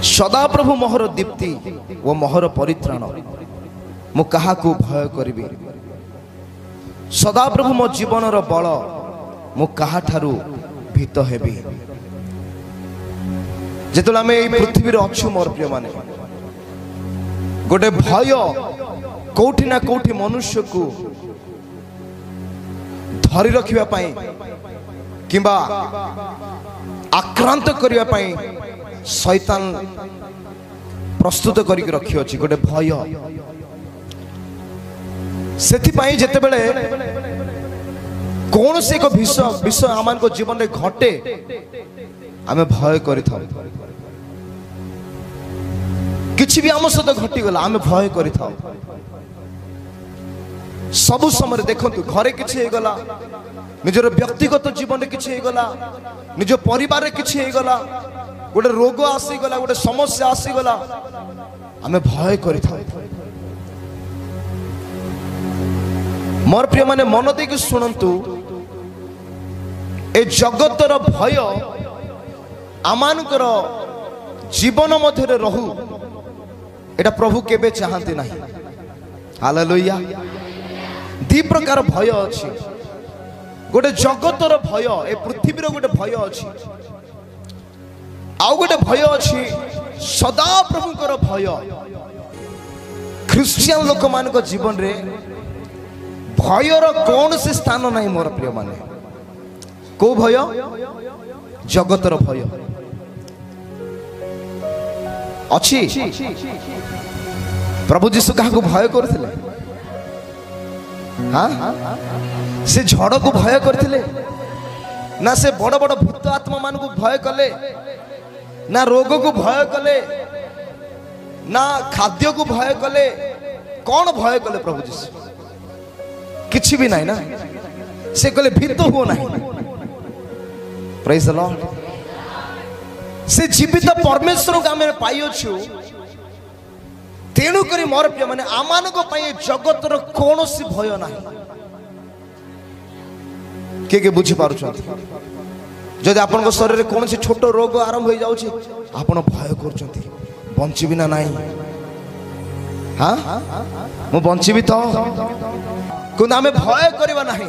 सदाप्रभु मोहर दीप्ति वो मोहर परित्राण मु काहाकू भय करिबि। सदाप्रभु मो जीवनर बल मु काहाठारु भीत हेबि। जेतले आमे एई पृथ्वी रे अछु मोर प्रिय माने गोटे भय कोठी ना कोठी मनुष्य को धरी रखिबा पई किंबा आक्रांत करिबा पई शैतान प्रस्तुत करिक रखि अछि गोटे भय। सेथि पई जेते बेले कौन से एक विषय आमान को जीवन रे घटे आमे भय करि थाउ। किछि भी आम सहित घटी गला आमे भय करि थाउ। सबु समय देखंतु घरे किछि हे गला निजर व्यक्तिगत जीवन रे किछि हे गला निज परिवार रे किछि हे गला गोटे रोग आसी गला गोटे समस्या आसी गला आमे भय करि थाउ। मोर प्रिय माने मन देकी सुनंतु ए जगतर भय आमानकर जीवन मध्य रहू एटा प्रभु केबे चाहंती नहीं। हालेलुया। दी प्रकार भय अछि गोटे जगतर भय ए पृथ्वीर गोटे भय अछि आउ गोटे भय अछि सदा प्रभुकर भय। ख्रिस्टियन लोक मान को जीवन रे भयर कौन से स्थान नहीं मोर प्रिय माने। को भय जगतर भय अछि। प्रभु जीशु काहा को भय करथिले? हाँ से झड़ को भय करथिले ना से बड़ बड़ भूत आत्मा मान को भय कले ना रोग को भय कले ना खाद्य को भय कले। कौन भय कले प्रभु जीशु? किछि भी नहीं ना से कले भीत हो नहीं। Praise the Lord. से जीवित परमेश्वर को आमे पाई अछु तेणु करी मोर प्रिय माने आमान को पाई जगतर कौन सी भय नहीं। के बुझी पारु जदि आपन शरीर में कौन सी छोट रोग आरंभ हो जाउछि आपन भय करछंती बंचिबी ना नहीं। हाँ मु बंचिबी तो कुन आमे भय करबा नहीं।